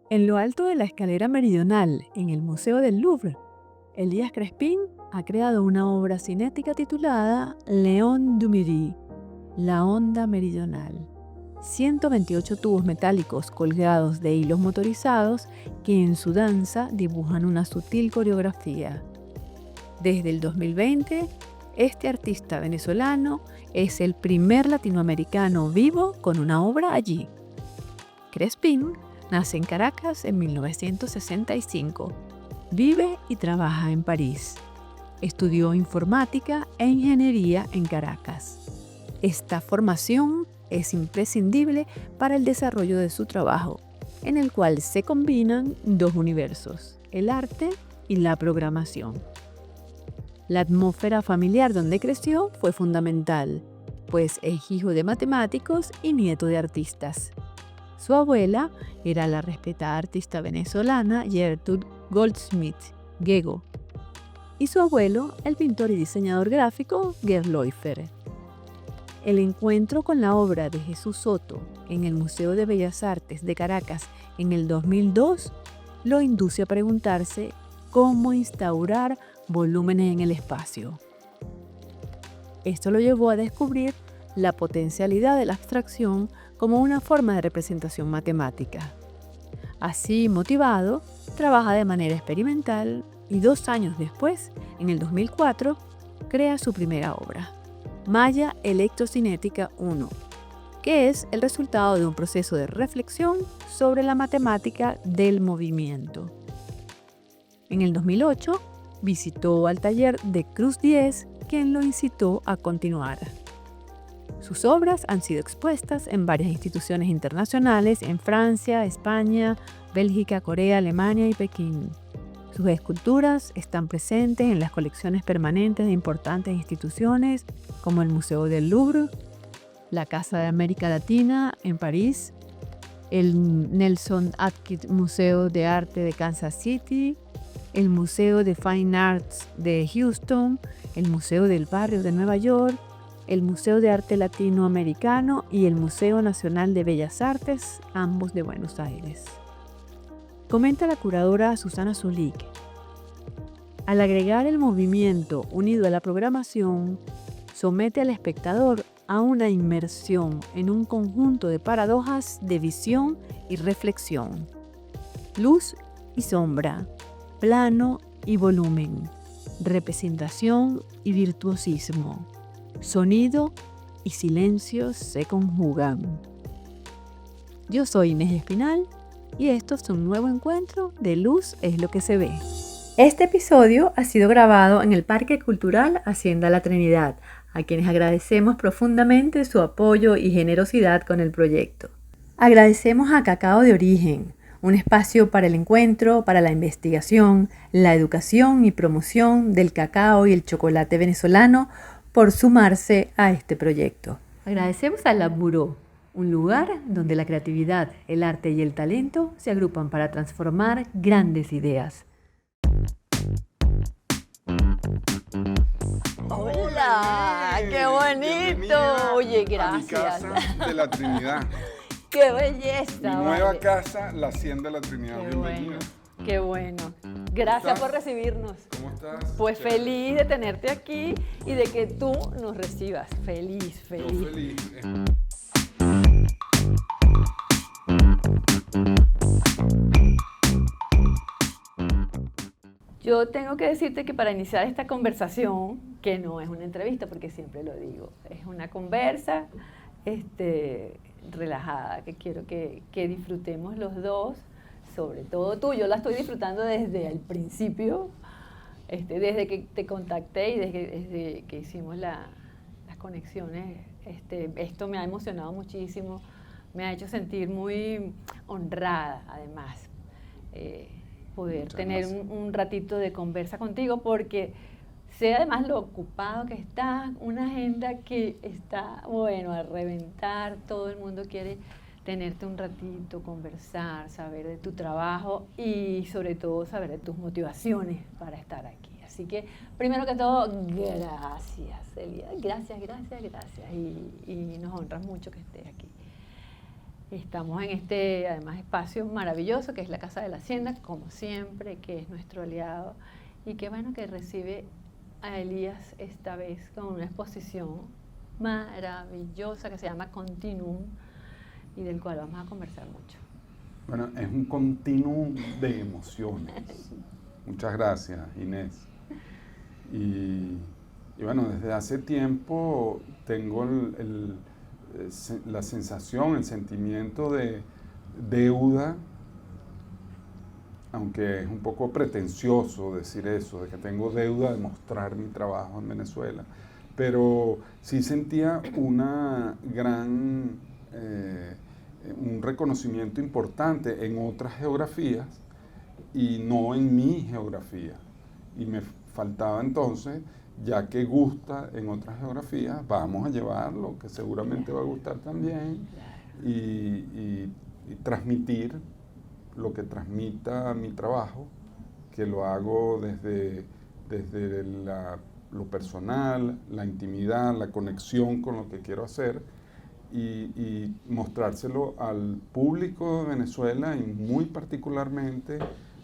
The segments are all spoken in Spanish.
En lo alto de la escalera meridional, en el Museo del Louvre, Elías Crespin ha creado una obra cinética titulada Léon du Midi, la onda meridional. 128 tubos metálicos colgados de hilos motorizados que en su danza dibujan una sutil coreografía. Desde el 2020, este artista venezolano es el primer latinoamericano vivo con una obra allí. Crespin nace en Caracas en 1965. Vive y trabaja en París. Estudió informática e ingeniería en Caracas. Esta formación es imprescindible para el desarrollo de su trabajo, en el cual se combinan dos universos, el arte y la programación. La atmósfera familiar donde creció fue fundamental, pues es hijo de matemáticos y nieto de artistas. Su abuela era la respetada artista venezolana Gertrude Goldsmith Gego y su abuelo el pintor y diseñador gráfico Gerd Leufer. El encuentro con la obra de Jesús Soto en el Museo de Bellas Artes de Caracas en el 2002 lo induce a preguntarse cómo instaurar volúmenes en el espacio. Esto lo llevó a descubrir la potencialidad de la abstracción como una forma de representación matemática. Así motivado, trabaja de manera experimental y 2 años después, en el 2004, crea su primera obra, Malla Electrocinética 1, que es el resultado de un proceso de reflexión sobre la matemática del movimiento. En el 2008, visitó al taller de Cruz Diez, quien lo incitó a continuar. Sus obras han sido expuestas en varias instituciones internacionales en Francia, España, Bélgica, Corea, Alemania y Pekín. Sus esculturas están presentes en las colecciones permanentes de importantes instituciones como el Museo del Louvre, la Casa de América Latina en París, el Nelson Atkins Museo de Arte de Kansas City, el Museo de Fine Arts de Houston, el Museo del Barrio de Nueva York, el Museo de Arte Latinoamericano y el Museo Nacional de Bellas Artes, ambos de Buenos Aires. Comenta la curadora Susana Zulik. Al agregar el movimiento unido a la programación, somete al espectador a una inmersión en un conjunto de paradojas de visión y reflexión. Luz y sombra, plano y volumen, representación y virtuosismo, sonido y silencio se conjugan. Yo soy Inés Espinal y esto es un nuevo encuentro de Luz es lo que se ve. Este episodio ha sido grabado en el Parque Cultural Hacienda La Trinidad, a quienes agradecemos profundamente su apoyo y generosidad con el proyecto. Agradecemos a Cacao de Origen, un espacio para el encuentro, para la investigación, la educación y promoción del cacao y el chocolate venezolano, por sumarse a este proyecto. Agradecemos a La Buró, un lugar donde la creatividad, el arte y el talento se agrupan para transformar grandes ideas. ¡Hola! ¡Qué bonito! Oye, gracias. A mi casa de la Trinidad. ¡Qué belleza! Mi nueva vale. casa, la Hacienda de la Trinidad. Qué Bienvenida. bueno, qué bueno. Gracias por recibirnos. ¿Cómo estás? Pues Chévere. feliz de tenerte aquí y de que tú nos recibas. Feliz, Yo feliz. feliz. Yo tengo que decirte que para iniciar esta conversación, que no es una entrevista porque siempre lo digo, es una conversa relajada, que quiero que disfrutemos los dos, sobre todo tú. Yo la estoy disfrutando desde el principio, desde que te contacté y desde que hicimos las conexiones. Esto me ha emocionado muchísimo, me ha hecho sentir muy honrada, además. Poder Muchas tener gracias. un ratito de conversa contigo, porque sé además lo ocupado que estás, una agenda que está, bueno, a reventar. Todo el mundo quiere tenerte un ratito, conversar, saber de tu trabajo y sobre todo saber de tus motivaciones para estar aquí. Así que, primero que todo, gracias, Elías. Gracias. Y nos honras mucho que estés aquí. Estamos en este, además, espacio maravilloso que es la Casa de la Hacienda, como siempre, que es nuestro aliado y que bueno, que recibe a Elías esta vez con una exposición maravillosa que se llama Continuum y del cual vamos a conversar mucho. Bueno, es un continuum de emociones. Muchas gracias, Inés. Y bueno, desde hace tiempo tengo la sensación, el sentimiento de deuda, aunque es un poco pretencioso decir eso, de que tengo deuda de mostrar mi trabajo en Venezuela, pero sí sentía un reconocimiento importante en otras geografías y no en mi geografía. Y me faltaba entonces, ya que gusta en otras geografías, vamos a llevarlo, que seguramente va a gustar también, y transmitir lo que transmita mi trabajo, que lo hago desde lo personal, la intimidad, la conexión con lo que quiero hacer, y mostrárselo al público de Venezuela y muy particularmente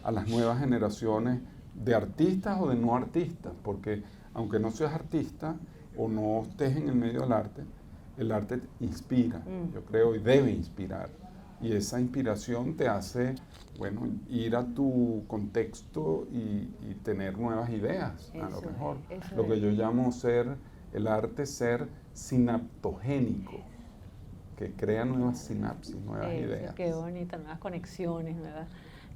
a las nuevas generaciones de artistas o de no artistas, porque aunque no seas artista o no estés en el medio del arte, el arte inspira, yo creo, y debe inspirar. Y esa inspiración te hace, bueno, ir a tu contexto y tener nuevas ideas, a lo mejor. Lo que yo llamo el arte ser sinaptogénico, que crea nuevas sinapsis, nuevas ideas. Qué bonita, nuevas conexiones,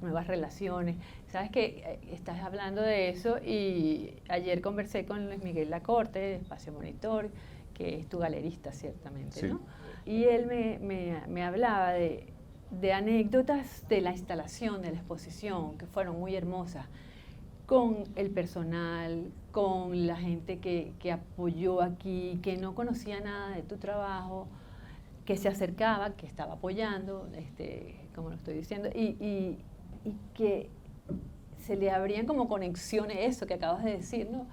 nuevas relaciones. Sabes que estás hablando de eso y ayer conversé con Luis Miguel Lacorte de Espacio Monitor, que es tu galerista ciertamente, sí, ¿no? Y él me hablaba de anécdotas de la instalación, de la exposición, que fueron muy hermosas, con el personal, con la gente que apoyó aquí, que no conocía nada de tu trabajo, que se acercaba, que estaba apoyando, como lo estoy diciendo, y que se le abrían como conexiones, eso que acabas de decir, ¿no?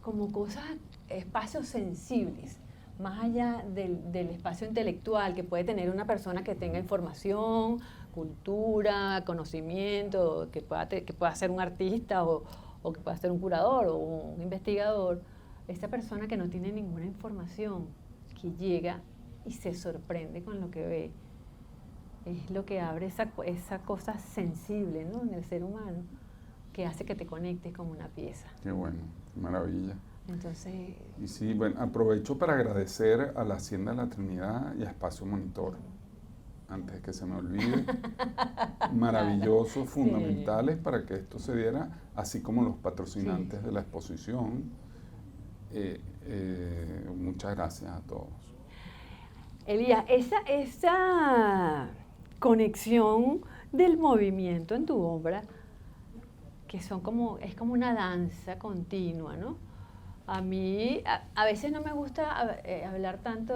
Como cosas, espacios sensibles, más allá del espacio intelectual que puede tener una persona que tenga información, cultura, conocimiento, que pueda ser un artista o que pueda ser un curador o un investigador. Esta persona que no tiene ninguna información, que llega y se sorprende con lo que ve, es lo que abre esa cosa sensible, ¿no?, en el ser humano, que hace que te conectes como una pieza. Qué bueno, qué maravilla. Entonces, y sí, bueno, aprovecho para agradecer a la Hacienda de la Trinidad y a Espacio Monitor, antes de que se me olvide, maravillosos, fundamentales para que esto se diera, así como los patrocinantes de la exposición. Muchas gracias a todos. Elías, esa conexión del movimiento en tu obra, que es como una danza continua, ¿no? A mí, a veces no me gusta hablar tanto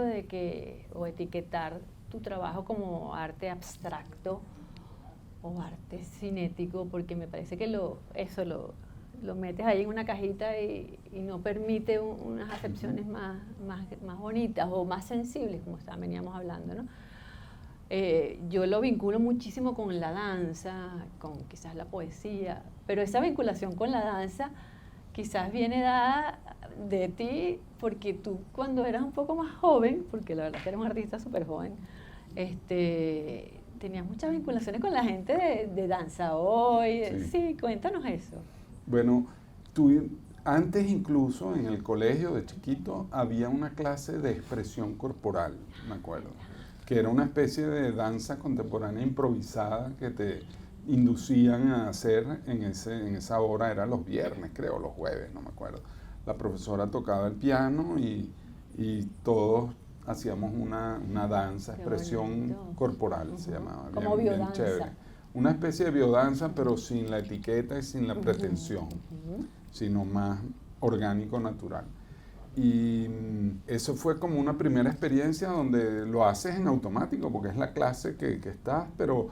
o etiquetar tu trabajo como arte abstracto o arte cinético, porque me parece que lo metes ahí en una cajita y no permite unas acepciones más bonitas o más sensibles, como veníamos hablando, ¿no? Yo lo vinculo muchísimo con la danza, con quizás la poesía, pero esa vinculación con la danza quizás viene dada de ti porque tú, cuando eras un poco más joven, porque la verdad que eres un artista súper joven, tenías muchas vinculaciones con la gente de Danza Hoy. Sí, cuéntanos eso. Bueno, antes incluso en el colegio de chiquito había una clase de expresión corporal, me acuerdo, que era una especie de danza contemporánea improvisada que te inducían a hacer en esa hora, era los viernes, creo, los jueves, no me acuerdo. La profesora tocaba el piano y todos hacíamos una danza, expresión corporal, se llamaba. Como biodanza. Chévere. Una especie de biodanza, pero sin la etiqueta y sin la pretensión, sino más orgánico, natural. Y eso fue como una primera experiencia donde lo haces en automático, porque es la clase que estás, pero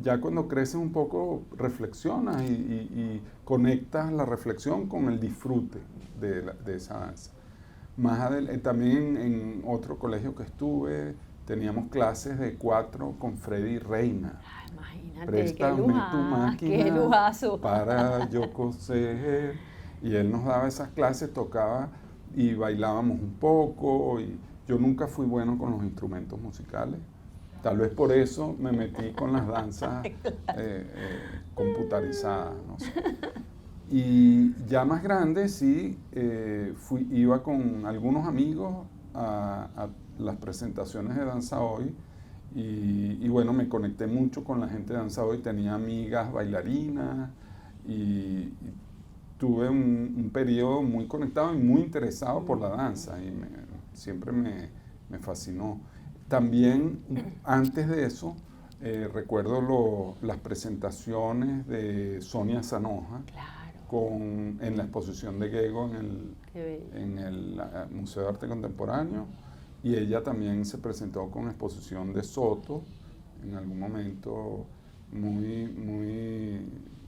ya cuando creces un poco reflexionas y conectas la reflexión con el disfrute de esa danza. También en otro colegio que estuve, teníamos clases de 4 con Freddy Reina. Ah, imagínate, Préstame tu máquina qué lujazo. para yo coser. Y él nos daba esas clases, tocaba y bailábamos un poco. Y yo nunca fui bueno con los instrumentos musicales. Tal vez por eso me metí con las danzas computarizadas, no sé. Y ya más grande sí, iba con algunos amigos a las presentaciones de Danza Hoy y bueno, me conecté mucho con la gente de Danza Hoy, tenía amigas bailarinas y tuve un periodo muy conectado y muy interesado por la danza y siempre me fascinó. También antes de eso, recuerdo las presentaciones de Sonia Zanoja. Claro. En la exposición de Gego Qué bello. en el Museo de Arte Contemporáneo, y ella también se presentó con exposición de Soto en algún momento.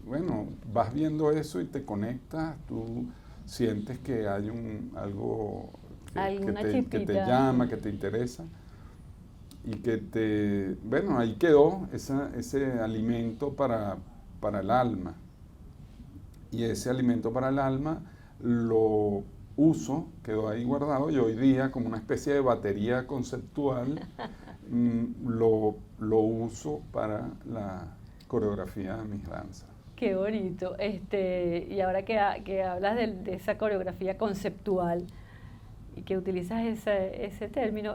Bueno, vas viendo eso y te conectas, tú sientes que hay algo que te llama, que te interesa y bueno, ahí quedó ese alimento para el alma. Y ese alimento para el alma lo uso, quedó ahí guardado, y hoy día como una especie de batería conceptual lo uso para la coreografía de mis danzas. Qué bonito. Y ahora que hablas de esa coreografía conceptual y que utilizas ese término,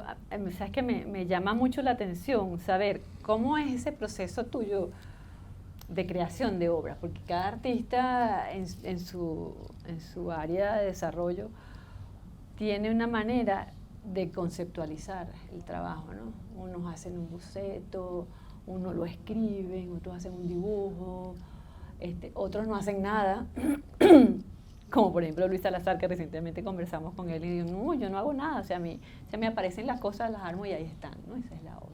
sabes que me llama mucho la atención saber cómo es ese proceso tuyo de creación de obras, porque cada artista en su área de desarrollo tiene una manera de conceptualizar el trabajo, ¿no? Unos hacen un boceto, unos lo escriben, otros hacen un dibujo, otros no hacen nada, como por ejemplo Luis Salazar, que recientemente conversamos con él y dijo, no, yo no hago nada, o sea, se me aparecen las cosas, las armo y ahí están, ¿no? Esa es la obra.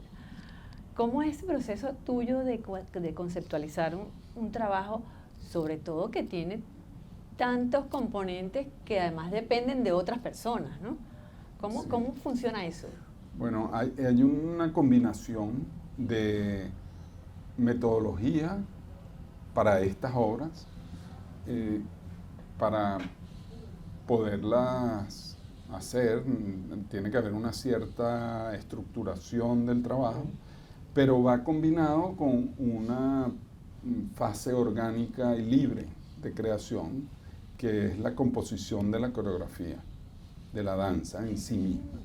¿Cómo es ese proceso tuyo de conceptualizar un trabajo, sobre todo que tiene tantos componentes que además dependen de otras personas, ¿no? ¿Cómo funciona eso? Bueno, hay una combinación de metodología para estas obras, para poderlas hacer, tiene que haber una cierta estructuración del trabajo, pero va combinado con una fase orgánica y libre de creación, que es la composición de la coreografía, de la danza en sí misma.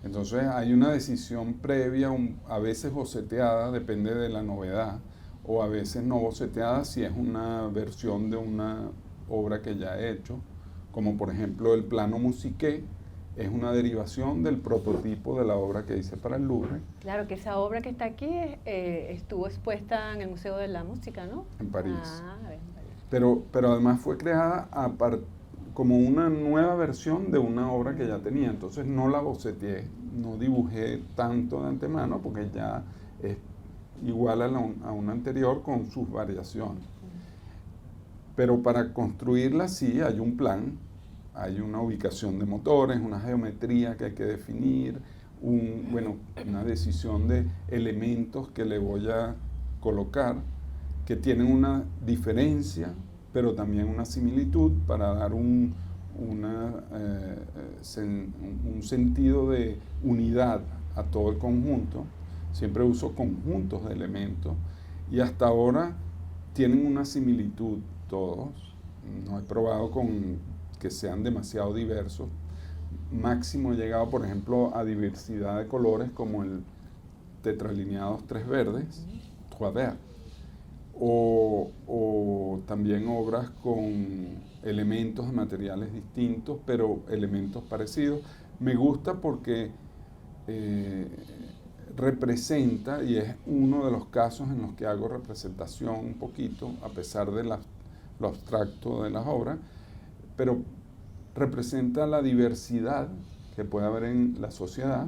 Entonces hay una decisión previa, a veces boceteada, depende de la novedad, o a veces no boceteada si es una versión de una obra que ya he hecho, como por ejemplo el plano musiqué, es una derivación del prototipo de la obra que hice para el Louvre. Claro, que esa obra que está aquí estuvo expuesta en el Museo de la Música, ¿no? En París. Ah, en París. Pero además fue creada como una nueva versión de una obra que ya tenía, entonces no la boceteé, no dibujé tanto de antemano porque ya es igual a una anterior con sus variaciones. Pero para construirla sí hay un plan, hay una ubicación de motores, una geometría que hay que definir, una decisión de elementos que le voy a colocar, que tienen una diferencia, pero también una similitud para dar un sentido de unidad a todo el conjunto. Siempre uso conjuntos de elementos y hasta ahora tienen una similitud todos. No he probado que sean demasiado diversos. Máximo he llegado, por ejemplo, a diversidad de colores como el tetralineados 3 verdes, trois verts, o también obras con elementos de materiales distintos, pero elementos parecidos. Me gusta porque representa, y es uno de los casos en los que hago representación un poquito, a pesar de lo abstracto de las obras, pero representa la diversidad que puede haber en la sociedad,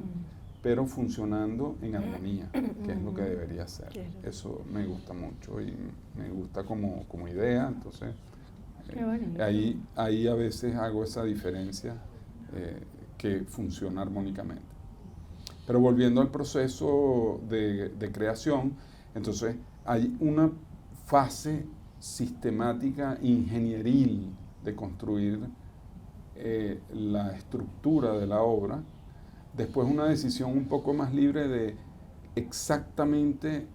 pero funcionando en armonía, que es lo que debería ser. Eso me gusta mucho y me gusta como idea, entonces ahí a veces hago esa diferencia que funciona armónicamente. Pero volviendo al proceso de creación, entonces hay una fase sistemática, ingenieril de construir la estructura de la obra, después una decisión un poco más libre de exactamente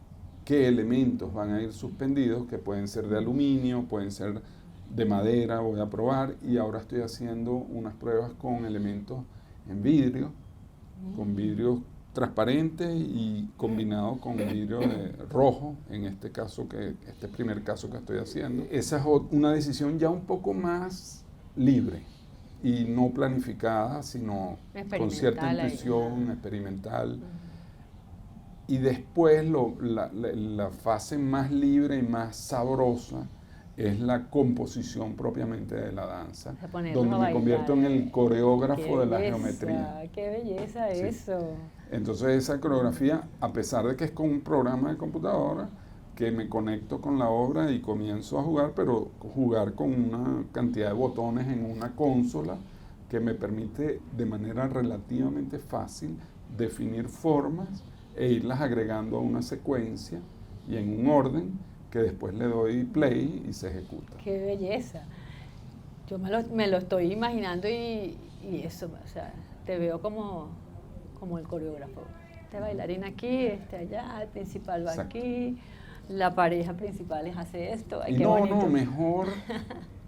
qué elementos van a ir suspendidos, que pueden ser de aluminio, pueden ser de madera, voy a probar, y ahora estoy haciendo unas pruebas con elementos en vidrio, con vidrio transparente y combinado con vidrio rojo, en este caso, este primer caso que estoy haciendo. Esa es una decisión ya un poco más libre y no planificada, sino con cierta intuición, experimental. Y después la fase más libre y más sabrosa es la composición propiamente de la danza, donde me convierto en el coreógrafo de la geometría. ¡Qué belleza eso! Entonces esa coreografía, a pesar de que es con un programa de computadora, que me conecto con la obra y comienzo a jugar, pero jugar con una cantidad de botones en una consola que me permite de manera relativamente fácil definir formas e irlas agregando a una secuencia y en un orden que después le doy play y se ejecuta. ¡Qué belleza! Yo me lo estoy imaginando y eso, o sea, te veo como el coreógrafo. Este bailarín aquí, este allá, el principal va aquí, la pareja principal hace esto. Ay, qué bonito. No,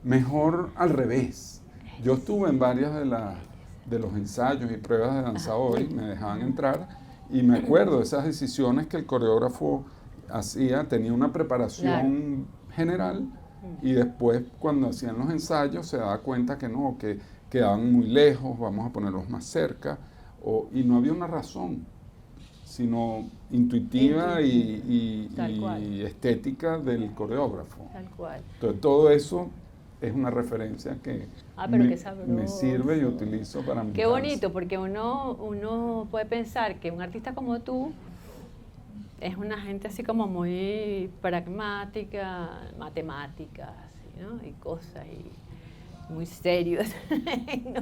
mejor al revés. Yo estuve en varias de los ensayos y pruebas de danza hoy, me dejaban entrar y me acuerdo de esas decisiones que el coreógrafo hacía, tenía una preparación general y después cuando hacían los ensayos se daba cuenta que no, que quedaban muy lejos, vamos a ponerlos más cerca, y no había una razón, sino intuitiva y estética del coreógrafo. Tal cual. Entonces todo eso es una referencia que me sirve y qué utilizo para mi Qué danza. bonito, porque uno puede pensar que un artista como tú es una gente así como muy pragmática, matemáticas, ¿no? Y cosas, y muy serios,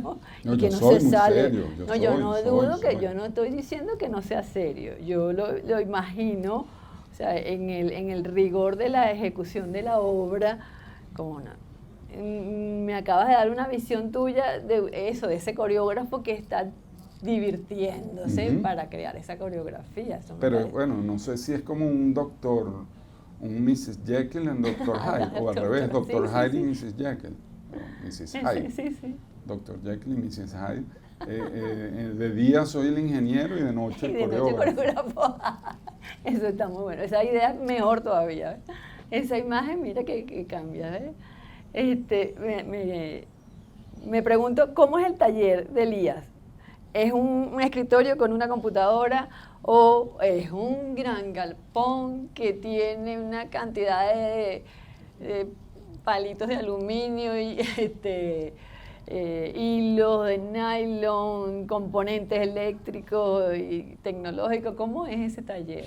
¿no? No, y que yo no soy se muy sale. serio, Yo no dudo que soy. yo no estoy diciendo que no sea serio. Yo lo imagino, o sea, en el rigor de la ejecución de la obra, como me acabas de dar una visión tuya de eso, de ese coreógrafo que está divirtiéndose para crear esa coreografía. Pero bueno, no sé si es como un doctor, un Mrs. Jekyll en Doctor Hyde, o al revés, Doctor Hyde y Mrs. Jekyll. Mrs. Hyde. Sí. Dr. Jekyll y Mrs. Hyde. De día soy el ingeniero y de noche el coreógrafo. Eso está muy bueno. Esa idea es mejor todavía. Esa imagen, mira que cambia. Me pregunto, ¿cómo es el taller de Elías? ¿Es un escritorio con una computadora o es un gran galpón que tiene una cantidad de palitos de aluminio y hilos de nylon, componentes eléctricos y tecnológicos? ¿Cómo es ese taller?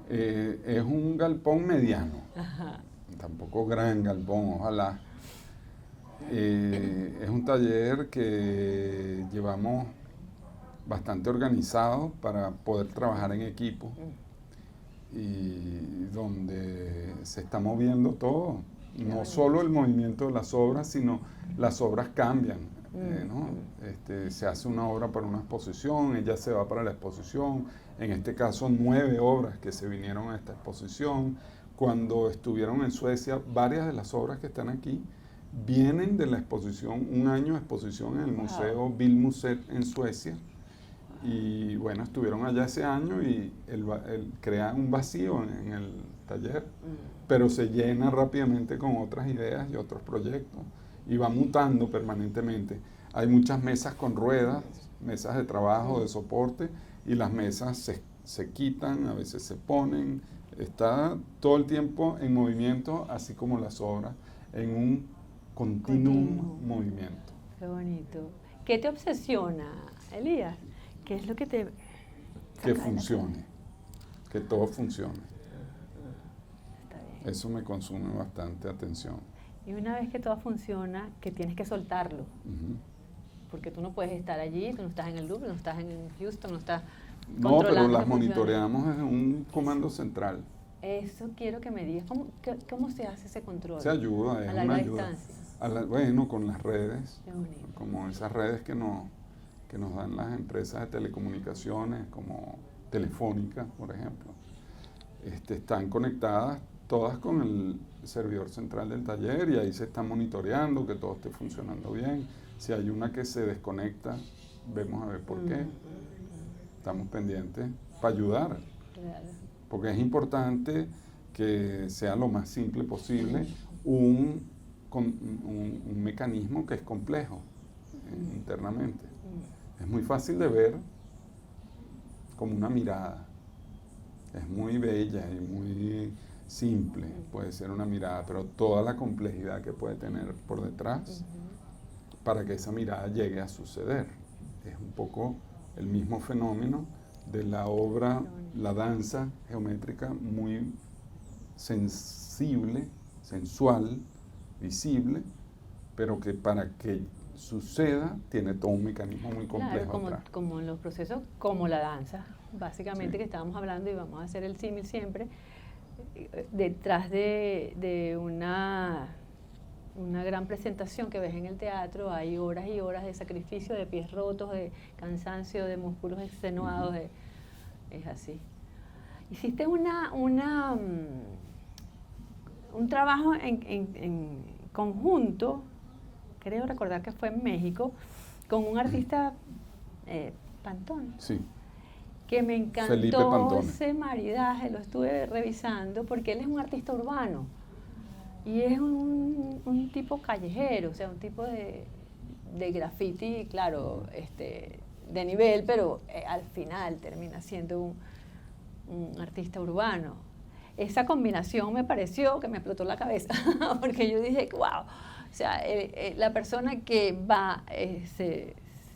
Es un galpón mediano, Ajá. tampoco gran galpón, ojalá. Es un taller que llevamos bastante organizado para poder trabajar en equipo y donde se está moviendo todo. No solo el movimiento de las obras, sino las obras cambian, ¿no? Se hace una obra para una exposición, ella se va para la exposición, en este caso 9 obras que se vinieron a esta exposición. Cuando estuvieron en Suecia, varias de las obras que están aquí vienen de la exposición, un año de exposición en el Museo Bildmuseet en Suecia. Y bueno, estuvieron allá ese año y crean un vacío en el taller, pero se llena rápidamente con otras ideas y otros proyectos y va mutando permanentemente. Hay muchas mesas con ruedas, mesas de trabajo, de soporte, y las mesas se quitan, a veces se ponen, está todo el tiempo en movimiento, así como las obras, en un continuo movimiento. Qué bonito. ¿Qué te obsesiona, Elías? ¿Qué es lo que te... Que funcione, que todo funcione. Está bien. Eso me consume bastante atención. Y una vez que todo funciona, que tienes que soltarlo. Porque tú no puedes estar allí, tú no estás en el Louvre, no estás en Houston, no estás... No, pero controlando las que funcione. monitoreamos desde un comando central. Eso quiero que me digas. ¿Cómo se hace ese control? Se ayuda, es a una larga ayuda. distancia. Bueno, con las redes, Qué bonito. como esas redes que nos dan las empresas de telecomunicaciones, como Telefónica, por ejemplo. Están conectadas todas con el servidor central del taller y ahí se está monitoreando que todo esté funcionando bien. Si hay una que se desconecta, vemos a ver por qué. Estamos pendientes para ayudar, Claro. porque es importante que sea lo más simple posible un mecanismo que es complejo internamente. Es muy fácil de ver como una mirada. Es muy bella y muy simple, puede ser una mirada, pero toda la complejidad que puede tener por detrás para que esa mirada llegue a suceder. Es un poco el mismo fenómeno de la obra, la danza geométrica, muy sensible, sensual, visible, pero que para que suceda tiene todo un mecanismo muy complejo Claro, atrás. como en los procesos, como la danza, básicamente, Sí. que estábamos hablando, y vamos a hacer el símil siempre, detrás de una gran presentación que ves en el teatro hay horas y horas de sacrificio, de pies rotos, de cansancio, de músculos extenuados, es así. Hiciste un trabajo en conjunto, creo recordar que fue en México, con un artista, Pantone, Sí, que me Felipe encantó Pantone. ese maridaje, lo estuve revisando, porque él es un artista urbano y es un tipo callejero, o sea, un tipo de graffiti, claro, de nivel, pero al final termina siendo un artista urbano. Esa combinación me pareció que me explotó la cabeza, porque yo dije, wow, o sea, la persona que va,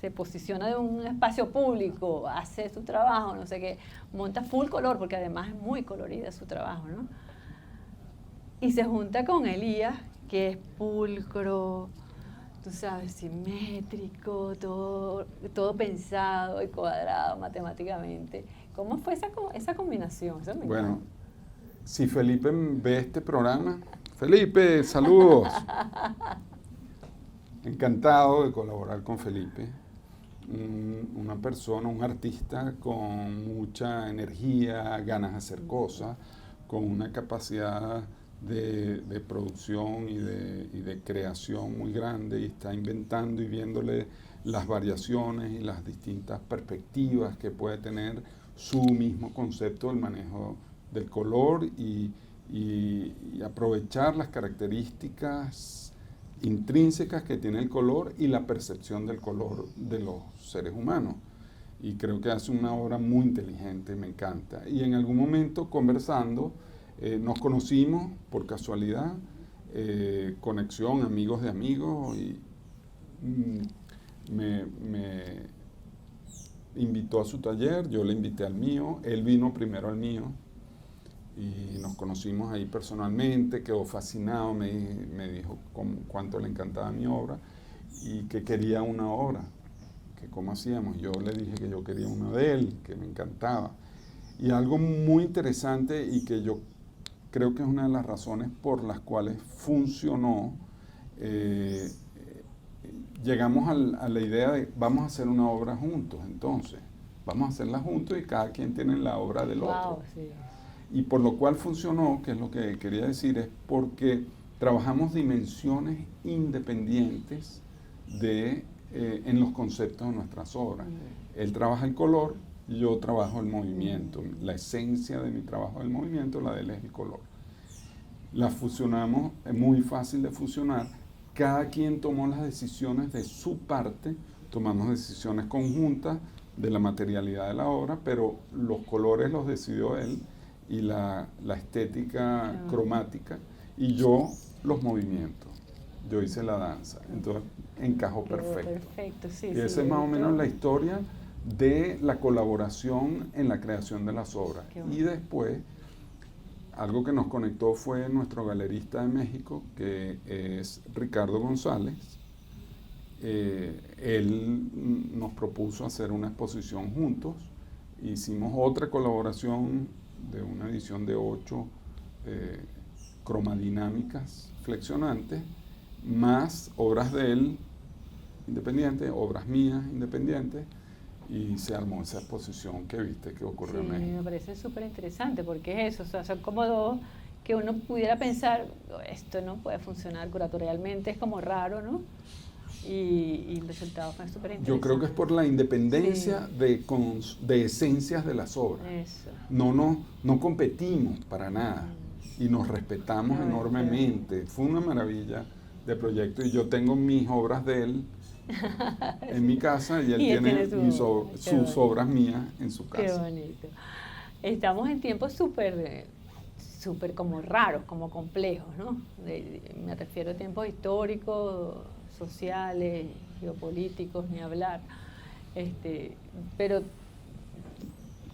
se posiciona de un espacio público, hace su trabajo, no sé qué, monta full color, porque además es muy colorida su trabajo, ¿no? Y se junta con Elías, que es pulcro, tú sabes, simétrico, todo pensado y cuadrado matemáticamente. ¿Cómo fue esa combinación? Eso me Bueno, encanta. si Felipe ve este programa, Felipe, saludos. Encantado de colaborar con Felipe. Una persona, un artista con mucha energía, ganas de hacer cosas, con una capacidad de producción y de creación muy grande, y está inventando y viéndole las variaciones y las distintas perspectivas que puede tener su mismo concepto del manejo del color y aprovechar las características intrínsecas que tiene el color y la percepción del color de los seres humanos. Y creo que hace una obra muy inteligente, me encanta. Y en algún momento conversando, nos conocimos por casualidad, conexión, amigos de amigos, y me invitó a su taller, yo le invité al mío, él vino primero al mío, y nos conocimos ahí personalmente, quedó fascinado, me dijo cuánto le encantaba mi obra y que quería una obra, que cómo hacíamos. Yo le dije que yo quería una de él, que me encantaba. Y algo muy interesante y que yo creo que es una de las razones por las cuales funcionó, llegamos a la idea de vamos a hacer una obra juntos, entonces, vamos a hacerla juntos y cada quien tiene la obra del otro. Sí. Y por lo cual funcionó, que es lo que quería decir, es porque trabajamos dimensiones independientes en los conceptos de nuestras obras. Él trabaja el color, yo trabajo el movimiento. La esencia de mi trabajo es el movimiento, la de él es el color. La fusionamos, es muy fácil de fusionar. Cada quien tomó las decisiones de su parte, tomamos decisiones conjuntas de la materialidad de la obra, pero los colores los decidió él, y la estética cromática, y yo los movimientos. Yo hice la danza, entonces encajó perfecto. Perfecto, sí. Y esa es más o menos la historia de la colaboración en la creación de las obras. Y después, algo que nos conectó fue nuestro galerista de México, que es Ricardo González. Él nos propuso hacer una exposición juntos hicimos otra colaboración de una edición de 8 cromadinámicas flexionantes, más obras de él independientes, obras mías independientes, y se armó esa exposición que viste que ocurrió en México. Me parece súper interesante porque es eso, o sea, son como dos que uno pudiera pensar, esto no puede funcionar curatorialmente, es como raro, ¿no? Y el resultado fue súper interesante. Yo creo que es por la independencia de esencias de las obras. Eso. No competimos para nada y nos respetamos enormemente. Fue una maravilla de proyecto y yo tengo mis obras de él en mi casa y él tiene sus obras mías en su casa. Qué bonito. Estamos en tiempos súper como raros, como complejos, ¿no? Me refiero a tiempos históricos, sociales, geopolíticos, ni hablar. Pero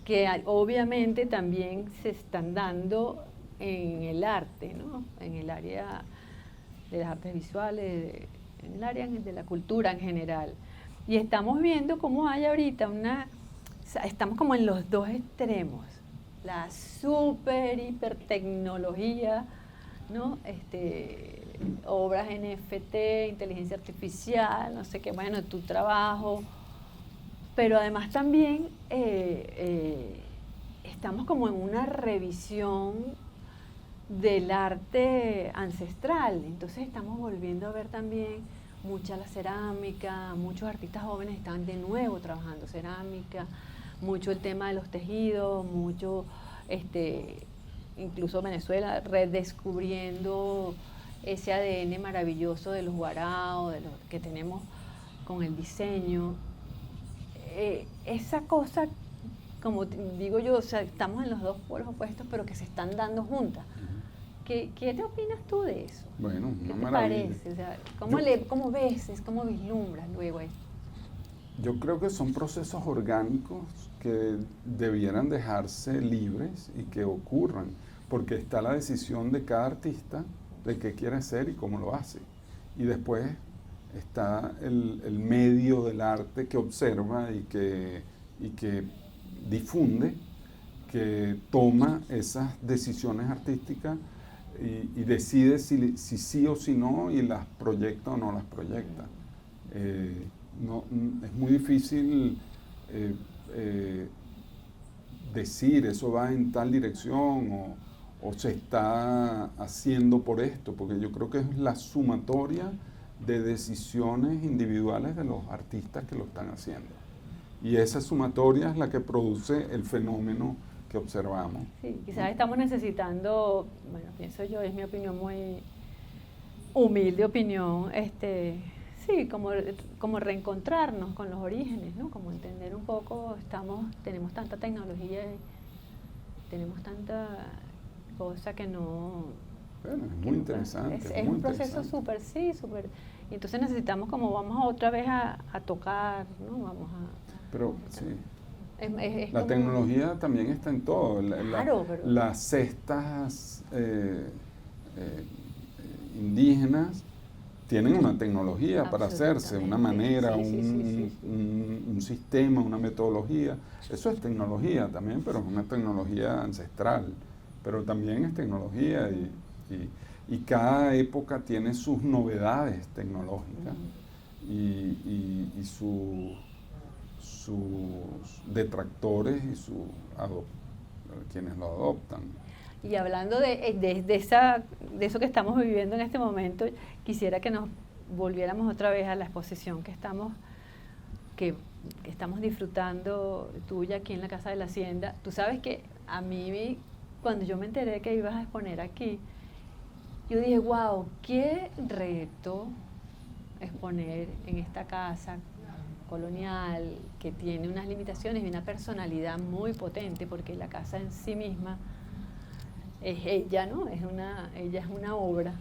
que obviamente también se están dando en el arte, ¿no? En el área de las artes visuales, en el área de la cultura en general. Y estamos viendo cómo hay ahorita estamos como en los dos extremos, la super hiper tecnología, ¿no? Obras NFT, inteligencia artificial, no sé qué, bueno, tu trabajo, pero además también estamos como en una revisión del arte ancestral, entonces estamos volviendo a ver también mucha la cerámica, muchos artistas jóvenes están de nuevo trabajando cerámica, mucho el tema de los tejidos, mucho, incluso Venezuela redescubriendo ese ADN maravilloso de los guaraos, de lo que tenemos con el diseño. Esa cosa, como digo yo, o sea, estamos en los dos polos opuestos, pero que se están dando juntas. ¿Qué te opinas tú de eso? Bueno, ¿Qué una te maravilla. parece? O sea, ¿cómo ves, cómo vislumbras luego esto? Yo creo que son procesos orgánicos que debieran dejarse libres y que ocurran, porque está la decisión de cada artista de qué quiere hacer y cómo lo hace. Y después está el medio del arte que observa y que difunde, que toma esas decisiones artísticas y decide si sí o si no, y las proyecta o no las proyecta. Es muy difícil decir eso va en tal dirección o se está haciendo por esto, porque yo creo que es la sumatoria de decisiones individuales de los artistas que lo están haciendo. Y esa sumatoria es la que produce el fenómeno que observamos. Sí, quizás estamos necesitando, bueno, pienso yo, es mi opinión muy humilde opinión, sí, como reencontrarnos con los orígenes, ¿no? Como entender un poco, tenemos tanta tecnología y tenemos tanta cosa que no... Bueno, es muy interesante. Es un proceso súper. Y entonces necesitamos como vamos otra vez a tocar, ¿no? Vamos a... Pero sí. La como... tecnología también está en todo. Claro, pero... Las cestas indígenas tienen una tecnología para hacerse, una manera, un sistema, una metodología. Eso es tecnología también, pero es una tecnología ancestral. Pero también es tecnología y cada época tiene sus novedades tecnológicas y sus detractores y quienes lo adoptan. Y hablando de eso que estamos viviendo en este momento, quisiera que nos volviéramos otra vez a la exposición que estamos disfrutando tuya aquí en la Casa de la Hacienda. Tú sabes que a mí, cuando yo me enteré que ibas a exponer aquí, yo dije, wow, qué reto exponer en esta casa colonial que tiene unas limitaciones y una personalidad muy potente, porque la casa en sí misma es ella, ¿no? Ella es una obra.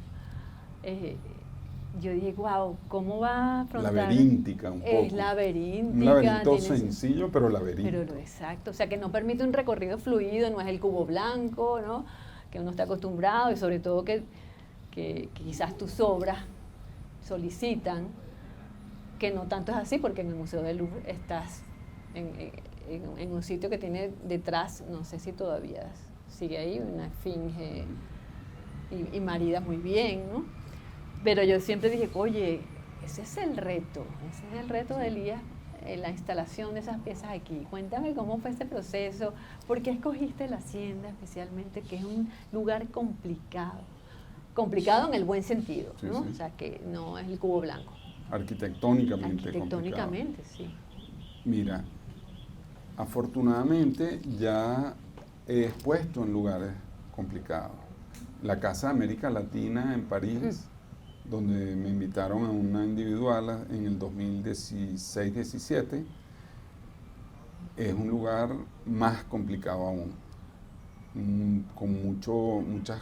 Yo dije, wow, ¿cómo va a afrontar? Laberíntica un poco. Es laberíntica. Un laberinto sencillo, pero laberinto. Exacto, o sea, que no permite un recorrido fluido, no es el cubo blanco, ¿no? Que uno está acostumbrado, y sobre todo que quizás tus obras solicitan, que no tanto es así, porque en el Museo del Louvre estás en un sitio que tiene detrás, no sé si todavía sigue ahí, una esfinge y marida muy bien, ¿no? Pero yo siempre dije, oye, ese es el reto de Elías, la instalación de esas piezas aquí. Cuéntame cómo fue ese proceso, por qué escogiste la Hacienda especialmente, que es un lugar complicado en el buen sentido, ¿no? Sí. O sea, que no es el Cubo Blanco. Arquitectónicamente Sí. Mira, afortunadamente ya he expuesto en lugares complicados. La Casa de América Latina en París, donde me invitaron a una individual en el 2016-17, es un lugar más complicado aún, con muchas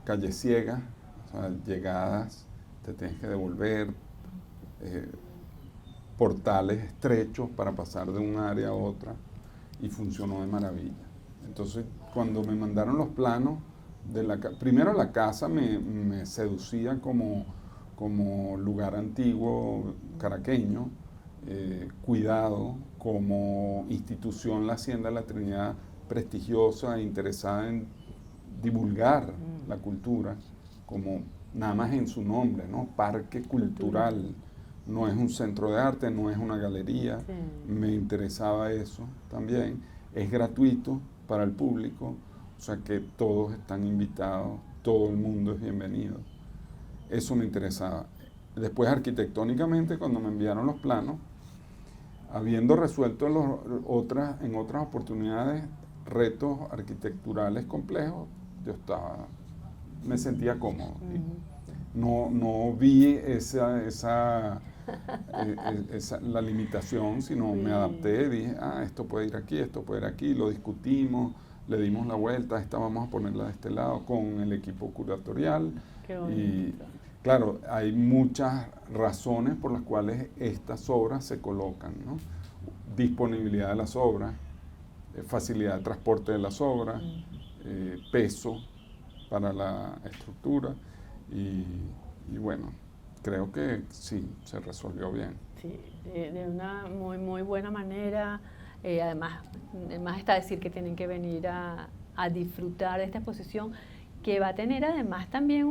calles ciegas, o sea, llegadas, te tienes que devolver, portales estrechos para pasar de un área a otra, y funcionó de maravilla. Entonces, cuando me mandaron los planos, primero la casa me seducía como lugar antiguo caraqueño, cuidado, como institución la Hacienda de la Trinidad prestigiosa e interesada en divulgar la cultura, como nada más en su nombre, ¿no? Parque cultural, no es un centro de arte, no es una galería, me interesaba eso también, es gratuito para el público, o sea que todos están invitados, todo el mundo es bienvenido. Eso me interesaba. Después, arquitectónicamente, cuando me enviaron los planos, habiendo resuelto en otras oportunidades retos arquitecturales complejos, me sentía cómodo. No vi la limitación, sino me adapté, dije, esto puede ir aquí, esto puede ir aquí, lo discutimos, le dimos la vuelta, esta vamos a ponerla de este lado con el equipo curatorial. Qué bonito. Y claro, hay muchas razones por las cuales estas obras se colocan, ¿no? Disponibilidad de las obras, facilidad de transporte de las obras, peso para la estructura y bueno, creo que sí, se resolvió bien. Sí, de una muy, muy buena manera. Además está decir que tienen que venir a disfrutar de esta exposición, que va a tener además también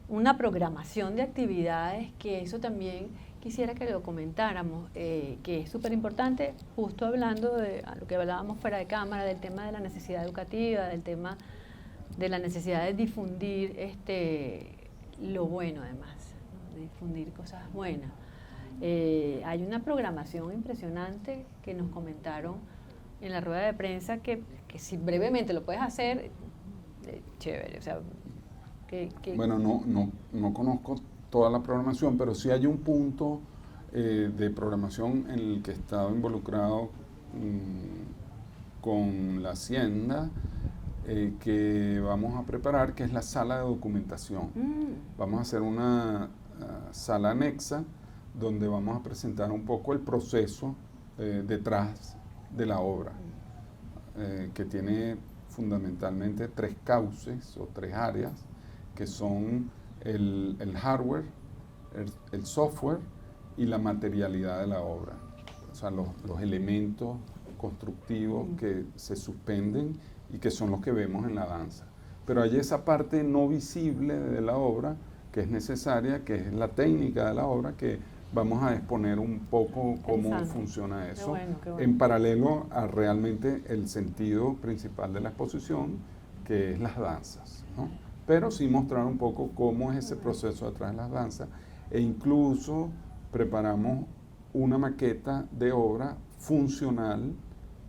una programación de actividades, que eso también quisiera que lo comentáramos, que es súper importante, justo hablando de lo que hablábamos fuera de cámara, del tema de la necesidad educativa, del tema de la necesidad de difundir lo bueno además, ¿no? De difundir cosas buenas. Hay una programación impresionante que nos comentaron en la rueda de prensa que si brevemente lo puedes hacer, chévere. O sea, Bueno, no conozco toda la programación, pero sí hay un punto de programación en el que he estado involucrado con la Hacienda, que vamos a preparar, que es la sala de documentación. Vamos a hacer una sala anexa donde vamos a presentar un poco el proceso detrás de la obra, que tiene fundamentalmente 3 cauces o 3 áreas, que son el hardware, el software y la materialidad de la obra. O sea, los elementos constructivos que se suspenden y que son los que vemos en la danza. Pero hay esa parte no visible de la obra que es necesaria, que es la técnica de la obra, que vamos a exponer un poco cómo funciona eso, qué bueno. en paralelo a realmente el sentido principal de la exposición, que es las danzas, ¿no? Pero sí mostrar un poco cómo es ese proceso detrás de las danzas, e incluso preparamos una maqueta de obra funcional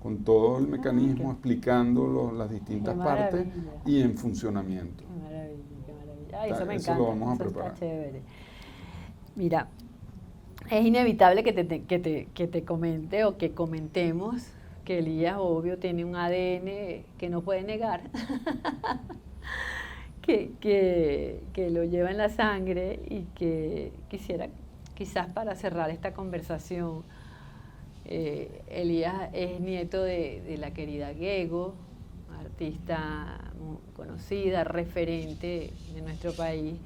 con todo el mecanismo, explicando las distintas partes y en funcionamiento. Qué maravilla, qué maravilla. Ay, eso me Eso encanta, lo vamos a eso preparar. está chévere. Mira, es inevitable que te comente o que comentemos que Elías, obvio, tiene un ADN que no puede negar, que lo lleva en la sangre, y que quisiera, quizás para cerrar esta conversación, Elías es nieto de la querida Gego, artista muy conocida, referente de nuestro país.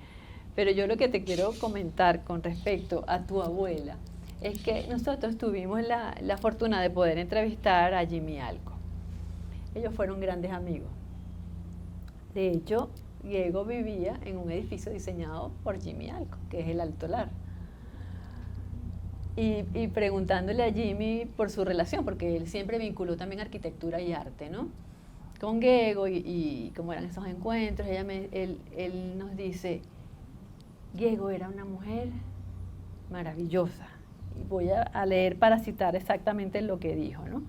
Pero yo lo que te quiero comentar con respecto a tu abuela es que nosotros tuvimos la fortuna de poder entrevistar a Jimmy Alco. Ellos fueron grandes amigos. De hecho, Diego vivía en un edificio diseñado por Jimmy Alco, que es el Altolar. Y preguntándole a Jimmy por su relación, porque él siempre vinculó también arquitectura y arte, ¿no? Con Diego y cómo eran esos encuentros, él nos dice, Diego era una mujer maravillosa. Y voy a leer para citar exactamente lo que dijo, ¿no?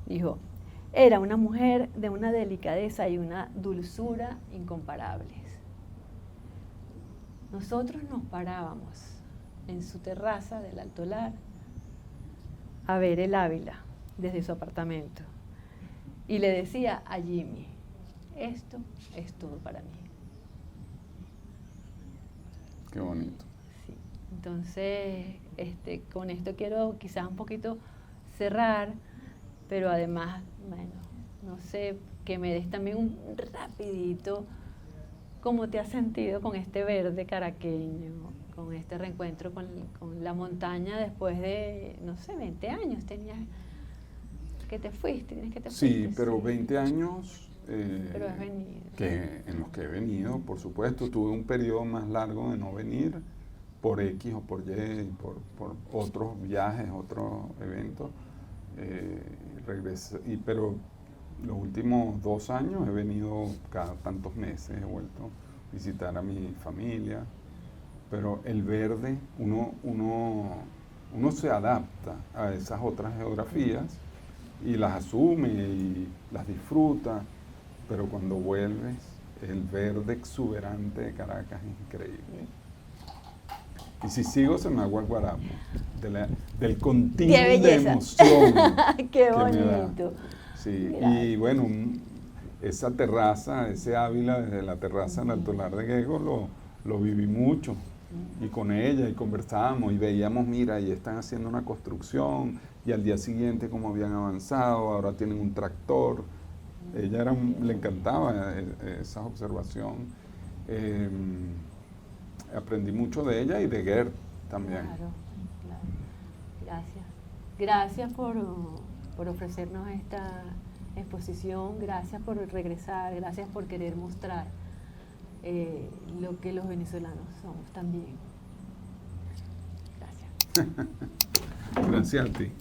Dijo, era una mujer de una delicadeza y una dulzura incomparables. Nosotros nos parábamos en su terraza del Altolar a ver el Ávila desde su apartamento y le decía a Jimmy, esto es todo para mí. Qué bonito. Sí. Entonces, con esto quiero quizás un poquito cerrar, pero además, bueno, no sé, que me des también un rapidito cómo te has sentido con este verde caraqueño, con este reencuentro con la montaña después de, no sé, 20 años tenías que te fuiste, tienes que te fuiste. Sí, pero 20 años pero has venido. en los que he venido, por supuesto. Tuve un periodo más largo de no venir por X o por Y, por otros viajes, otros eventos. Regresé, pero los últimos 2 años he venido cada tantos meses, he vuelto a visitar a mi familia. Pero el verde, uno se adapta a esas otras geografías y las asume y las disfruta, pero cuando vuelves, el verde exuberante de Caracas es increíble. Y si sigo, se me agua el guarapo, del continuo de emoción. ¡Qué que me da. bonito! Sí, Mira. y bueno, esa terraza, ese Ávila, desde la terraza del Altolar de Diego, lo viví mucho. Y con ella, y conversábamos, y veíamos, mira, y están haciendo una construcción, y al día siguiente cómo habían avanzado, ahora tienen un tractor. Ella le encantaba esa observación. Aprendí mucho de ella y de Gerd también. Claro, claro. Gracias. Gracias por ofrecernos esta exposición, gracias por regresar, gracias por querer mostrar lo que los venezolanos somos también. Gracias. Gracias a ti.